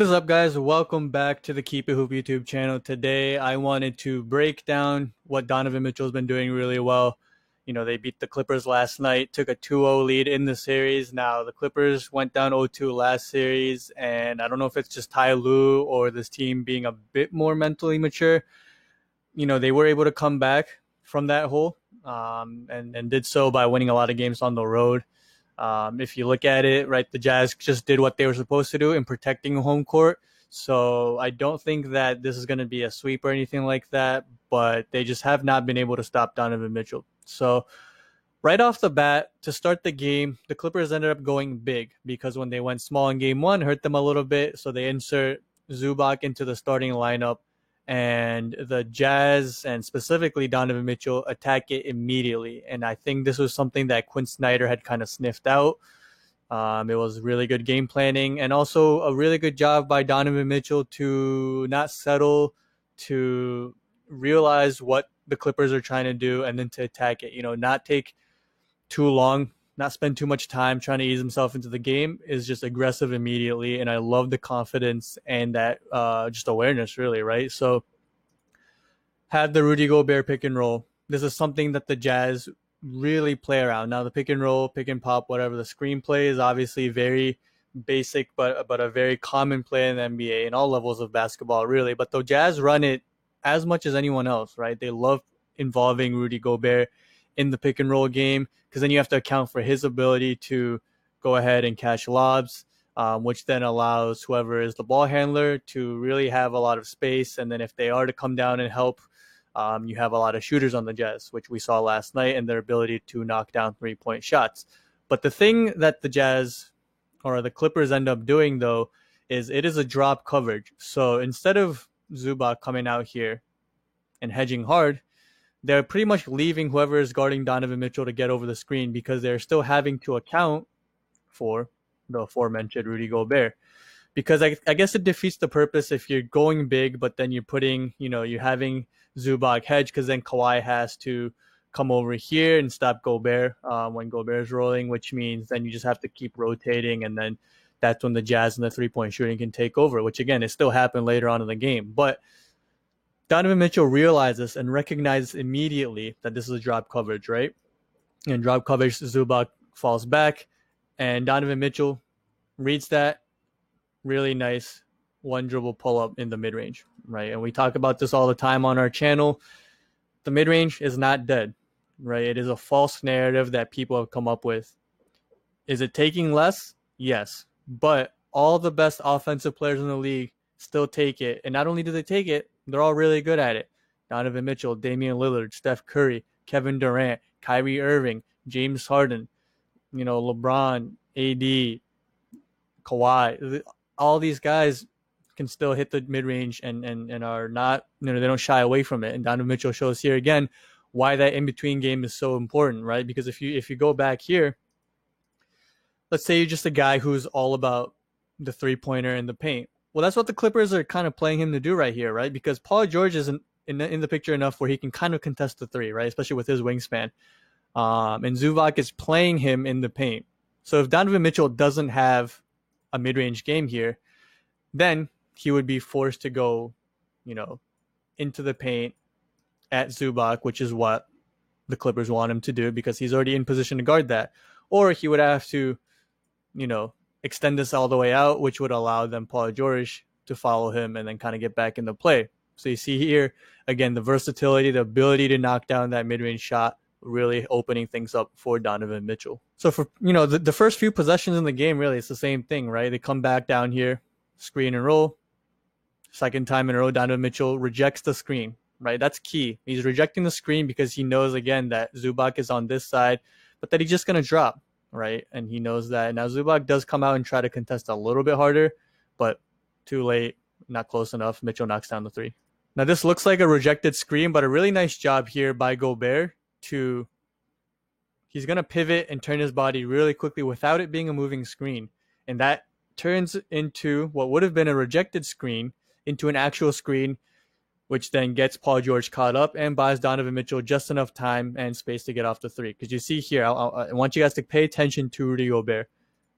What is up, guys? Welcome back to the Keep It Hoop YouTube channel. Today, I wanted to break down what Donovan Mitchell's been doing really well. You know, they beat the Clippers last night, took a 2-0 lead in the series. Now, the Clippers went down 0-2 last series, and I don't know if it's just Ty Lue or this team being a bit more mentally mature. You know, they were able to come back from that hole and did so by winning a lot of games on the road. If you look at it, right, the Jazz just did what they were supposed to do in protecting home court. So I don't think that this is going to be a sweep or anything like that, but they just have not been able to stop Donovan Mitchell. So right off the bat, to start the game, the Clippers ended up going big because when they went small in game one, hurt them a little bit. So they insert Zubac into the starting lineup, and the Jazz and specifically Donovan Mitchell attack it immediately. And I think this was something that Quinn Snyder had kind of sniffed out. It was really good game planning and also a really good job by Donovan Mitchell to not settle, to realize what the Clippers are trying to do and then to attack it. You know, not take too long, not spend too much time trying to ease himself into the game, is just aggressive immediately. And I love the confidence and that just awareness, really, right? So had the Rudy Gobert pick and roll. This is something that the Jazz really play around. Now, the pick and roll, pick and pop, whatever, the screenplay is obviously very basic, but a very common play in the NBA in all levels of basketball, really. But the Jazz run it as much as anyone else, right? They love involving Rudy Gobert in the pick and roll game, because then you have to account for his ability to go ahead and catch lobs, which then allows whoever is the ball handler to really have a lot of space. And then if they are to come down and help, you have a lot of shooters on the Jazz, which we saw last night, and their ability to knock down three-point shots. But the thing that the Jazz or the Clippers end up doing, though, is it is a drop coverage. So instead of Zubac coming out here and hedging hard, they're pretty much leaving whoever is guarding Donovan Mitchell to get over the screen, because they're still having to account for the aforementioned Rudy Gobert. Because I guess it defeats the purpose if you're going big, but then you're putting, you're having Zubac hedge, because then Kawhi has to come over here and stop Gobert when Gobert is rolling, which means then you just have to keep rotating, and then that's when the Jazz and the three-point shooting can take over, which, again, it still happened later on in the game. But Donovan Mitchell realizes and recognizes immediately that this is a drop coverage, right? And drop coverage, Zubac falls back, and Donovan Mitchell reads that. Really nice one dribble pull up in the mid-range, right? And we talk about this all the time on our channel. The mid-range is not dead, right? It is a false narrative that people have come up with. Is it taking less? Yes. But all the best offensive players in the league still take it. And not only do they take it, they're all really good at it. Donovan Mitchell, Damian Lillard, Steph Curry, Kevin Durant, Kyrie Irving, James Harden, LeBron, AD, Kawhi. All these guys can still hit the mid-range and are not, they don't shy away from it. And Donovan Mitchell shows here again why that in-between game is so important, right? Because if you go back here, let's say you're just a guy who's all about the three-pointer in the paint. Well, that's what the Clippers are kind of playing him to do right here, right? Because Paul George isn't in the picture enough where he can kind of contest the three, right? Especially with his wingspan. And Zubac is playing him in the paint. So if Donovan Mitchell doesn't have a mid-range game here, then he would be forced to go, into the paint at Zubac, which is what the Clippers want him to do because he's already in position to guard that. Or he would have to, extend this all the way out, which would allow them Paul George to follow him and then kind of get back into play. So you see here, again, the versatility, the ability to knock down that mid-range shot, really opening things up for Donovan Mitchell. So for, the first few possessions in the game, really, it's the same thing, right? They come back down here, screen and roll. Second time in a row, Donovan Mitchell rejects the screen, right? That's key. He's rejecting the screen because he knows, again, that Zubac is on this side, but that he's just going to drop, right? And he knows that. Now, Zubac does come out and try to contest a little bit harder, but too late, not close enough. Mitchell knocks down the three. Now, this looks like a rejected screen, but a really nice job here by Gobert he's going to pivot and turn his body really quickly without it being a moving screen. And that turns into what would have been a rejected screen into an actual screen, which then gets Paul George caught up and buys Donovan Mitchell just enough time and space to get off the three. Because you see here, I want you guys to pay attention to Rudy Gobert,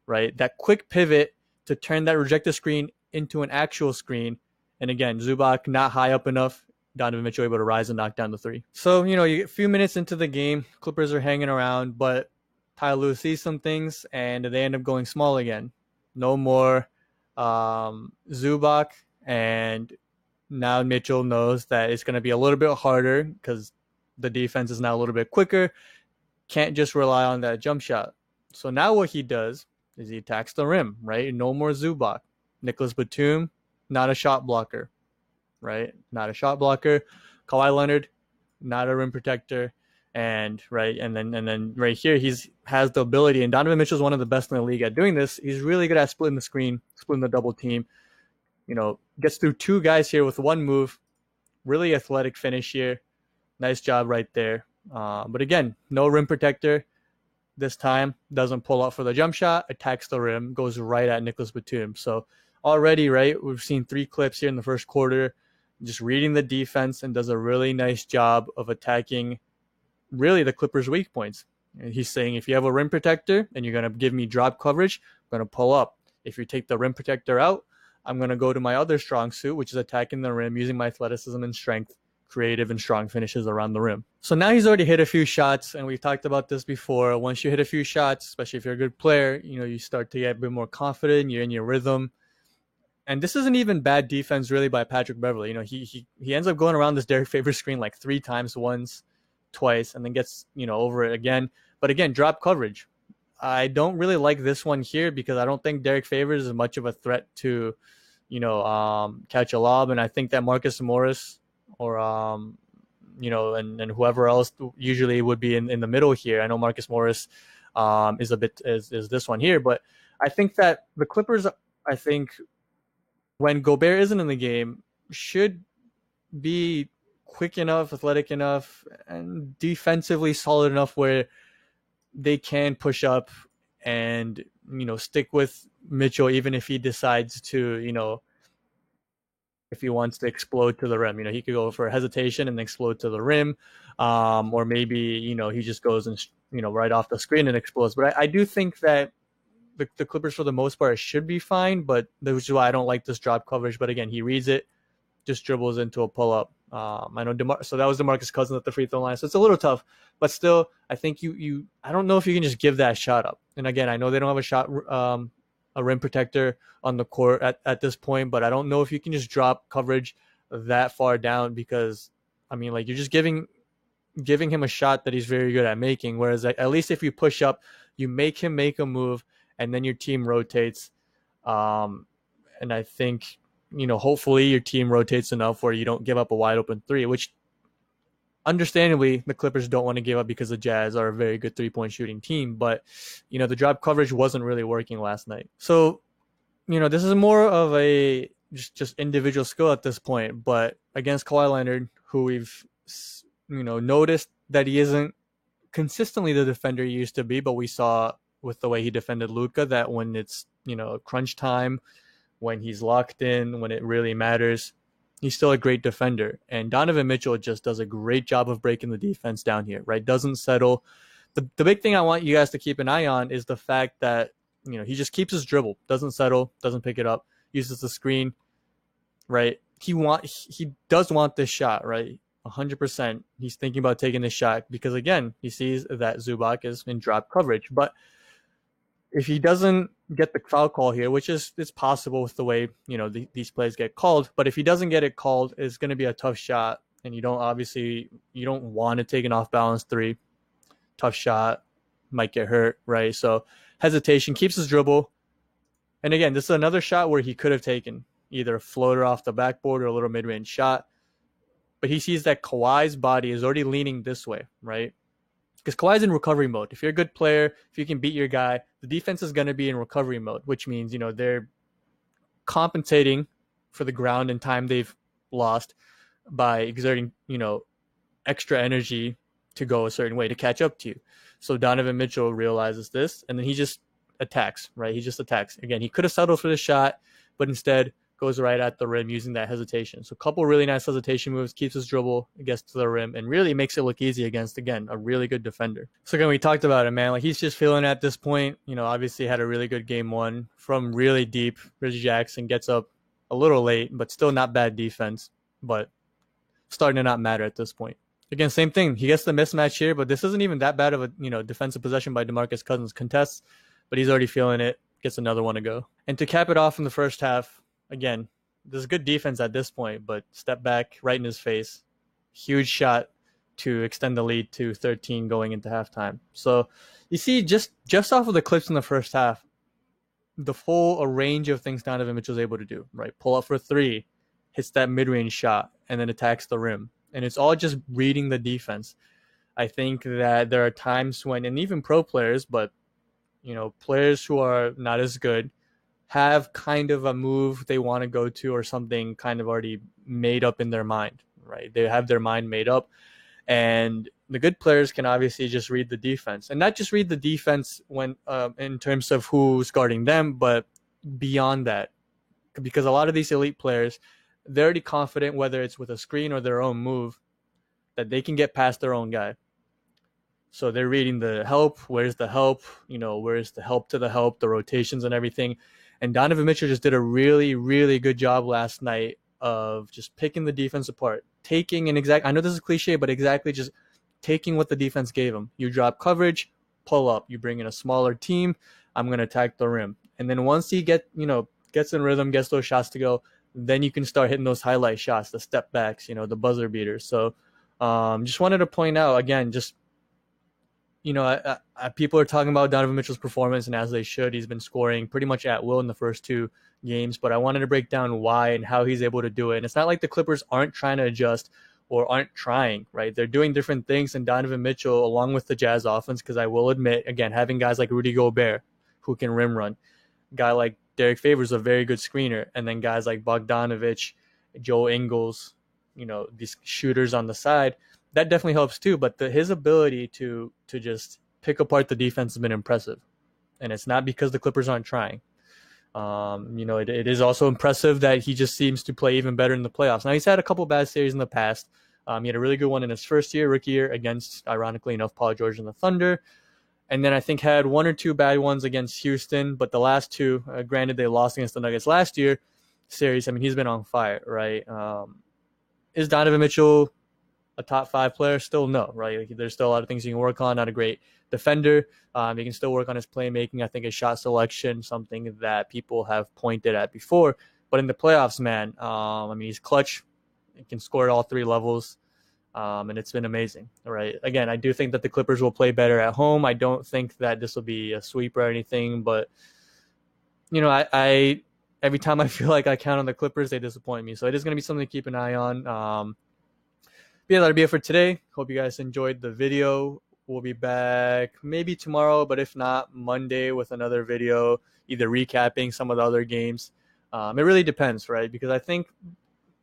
right? That quick pivot to turn that rejected screen into an actual screen. And again, Zubac not high up enough. Donovan Mitchell able to rise and knock down the three. So, you get a few minutes into the game. Clippers are hanging around, but Ty Lue sees some things, and they end up going small again. No more Zubac, and now Mitchell knows that it's going to be a little bit harder because the defense is now a little bit quicker. Can't just rely on that jump shot. So now what he does is he attacks the rim, right? No more Zubac. Nicholas Batum, not a shot blocker, right? Not a shot blocker. Kawhi Leonard, not a rim protector. And then right here, has the ability, and Donovan Mitchell is one of the best in the league at doing this. He's really good at splitting the screen, splitting the double team. Gets through two guys here with one move. Really athletic finish here. Nice job right there. But again, no rim protector this time. Doesn't pull up for the jump shot. Attacks the rim. Goes right at Nicholas Batum. So already, right, we've seen 3 clips here in the first quarter. Just reading the defense and does a really nice job of attacking really the Clippers' weak points. And he's saying, if you have a rim protector and you're going to give me drop coverage, I'm going to pull up. If you take the rim protector out, I'm going to go to my other strong suit, which is attacking the rim, using my athleticism and strength, creative and strong finishes around the rim. So now he's already hit a few shots, and we've talked about this before. Once you hit a few shots, especially if you're a good player, you start to get a bit more confident, you're in your rhythm. And this isn't even bad defense really by Patrick Beverley. He ends up going around this Derek Favors screen like 3 times, once, twice, and then gets, over it again. But again, drop coverage. I don't really like this one here because I don't think Derek Favors is much of a threat to, catch a lob. And I think that Marcus Morris or, and whoever else usually would be in the middle here. I know Marcus Morris is this one here, but I think that the Clippers, when Gobert isn't in the game, should be quick enough, athletic enough, and defensively solid enough where they can push up and, stick with Mitchell, even if he decides to, if he wants to explode to the rim. He could go for a hesitation and then explode to the rim. Or maybe, he just goes and, right off the screen and explodes. But I do think that the Clippers, for the most part, should be fine, but which is why I don't like this drop coverage. But again, he reads it, just dribbles into a pull-up. I know so that was DeMarcus Cousins at the free throw line, so it's a little tough, but still, I think I don't know if you can just give that shot up. And again, I know they don't have a shot, a rim protector on the court at this point, but I don't know if you can just drop coverage that far down because, you're just giving him a shot that he's very good at making. Whereas at least if you push up, you make him make a move, and then your team rotates. And I think, hopefully your team rotates enough where you don't give up a wide open 3, which understandably the Clippers don't want to give up because the Jazz are a very good 3-point shooting team. But, the drop coverage wasn't really working last night. So, this is more of a just individual skill at this point. But against Kawhi Leonard, who we've, noticed that he isn't consistently the defender he used to be, but we saw with the way he defended Luka that when it's, crunch time, when he's locked in, when it really matters, he's still a great defender. And Donovan Mitchell just does a great job of breaking the defense down here, right? Doesn't settle. The big thing I want you guys to keep an eye on is the fact that, he just keeps his dribble, doesn't settle, doesn't pick it up, uses the screen, right? He does want this shot, right? 100%. He's thinking about taking this shot because, again, he sees that Zubac is in drop coverage. But if he doesn't get the foul call here, which it's possible with the way, these plays get called, but if he doesn't get it called, it's going to be a tough shot. And you don't want to take an off balance 3. Tough shot, might get hurt, right? So hesitation, keeps his dribble. And again, this is another shot where he could have taken either a floater off the backboard or a little mid-range shot. But he sees that Kawhi's body is already leaning this way, right? Because Kawhi's in recovery mode. If you're a good player, if you can beat your guy, the defense is going to be in recovery mode, which means, they're compensating for the ground and time they've lost by exerting, extra energy to go a certain way to catch up to you. So Donovan Mitchell realizes this, and then he just attacks, right? He just attacks. Again, he could have settled for the shot, but instead goes right at the rim using that hesitation. So a couple really nice hesitation moves, keeps his dribble, gets to the rim, and really makes it look easy against, again, a really good defender. So again, we talked about it, man. Like, he's just feeling at this point. Obviously had a really good game 1 from really deep. Reggie Jackson gets up a little late, but still not bad defense, but starting to not matter at this point. Again, same thing. He gets the mismatch here, but this isn't even that bad of a defensive possession by DeMarcus Cousins. Contests, but he's already feeling it. Gets another one to go. And to cap it off in the first half, again, there's good defense at this point, but step back right in his face. Huge shot to extend the lead to 13 going into halftime. So you see, just off of the clips in the first half, the full range of things Donovan Mitchell was able to do, right? Pull up for three, hits that mid-range shot, and then attacks the rim. And it's all just reading the defense. I think that there are times when, and even pro players, but players who are not as good have kind of a move they want to go to or something kind of already made up in their mind, right? They have their mind made up. And the good players can obviously just read the defense, and not just read the defense when in terms of who's guarding them, but beyond that, because a lot of these elite players, they're already confident, whether it's with a screen or their own move, that they can get past their own guy. So they're reading the help. Where's the help? Where's the help to the help, the rotations and everything. And Donovan Mitchell just did a really, really good job last night of just picking the defense apart, taking an exact, I know this is cliche, but exactly just taking what the defense gave him. You drop coverage, pull up, you bring in a smaller team, I'm going to attack the rim. And then once he gets in rhythm, gets those shots to go, then you can start hitting those highlight shots, the step backs, the buzzer beaters. So just wanted to point out, again, just, people are talking about Donovan Mitchell's performance, and as they should, he's been scoring pretty much at will in the first two games, but I wanted to break down why and how he's able to do it. And it's not like the Clippers aren't trying to adjust or aren't trying, right? They're doing different things, and Donovan Mitchell, along with the Jazz offense, because I will admit, again, having guys like Rudy Gobert who can rim run, guy like Derek Favors, a very good screener, and then guys like Bogdanovich, Joe Ingles, these shooters on the side, that definitely helps too. But his ability to just pick apart the defense has been impressive, and it's not because the Clippers aren't trying. It is also impressive that he just seems to play even better in the playoffs. Now, he's had a couple bad series in the past. He had a really good one in his first year, rookie year, against, ironically enough, Paul George and the Thunder. And then I think had one or two bad ones against Houston, but the last two, granted they lost against the Nuggets last year series, he's been on fire, right? Is Donovan Mitchell a top 5 player? Still no, right? There's still a lot of things you can work on. Not a great defender. He can still work on his playmaking. I think his shot selection, something that people have pointed at before. But in the playoffs, man, he's clutch. He can score at all 3 levels. And it's been amazing, right? Again, I do think that the Clippers will play better at home. I don't think that this will be a sweep or anything, but I every time I feel like I count on the Clippers, they disappoint me. So it is going to be something to keep an eye on. But yeah, that'll be it for today. Hope you guys enjoyed the video. We'll be back maybe tomorrow, but if not, Monday with another video, either recapping some of the other games. It really depends, right? Because I think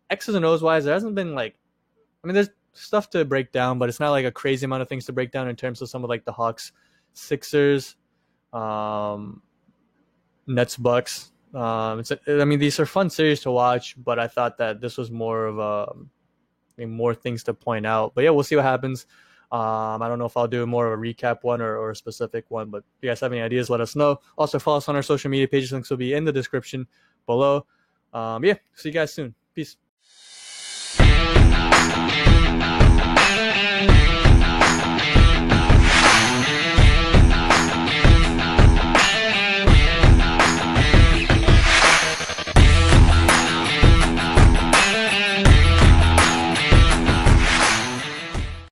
X's and O's wise, there hasn't been there's stuff to break down, but it's not like a crazy amount of things to break down in terms of some of the Hawks, Sixers, Nets, Bucks. These are fun series to watch, but I thought that this was more of more things to point out. But yeah, we'll see what happens. I don't know if I'll do more of a recap one or a specific one, but if you guys have any ideas, let us know. Also, follow us on our social media pages. Links will be in the description below. See you guys soon. Peace.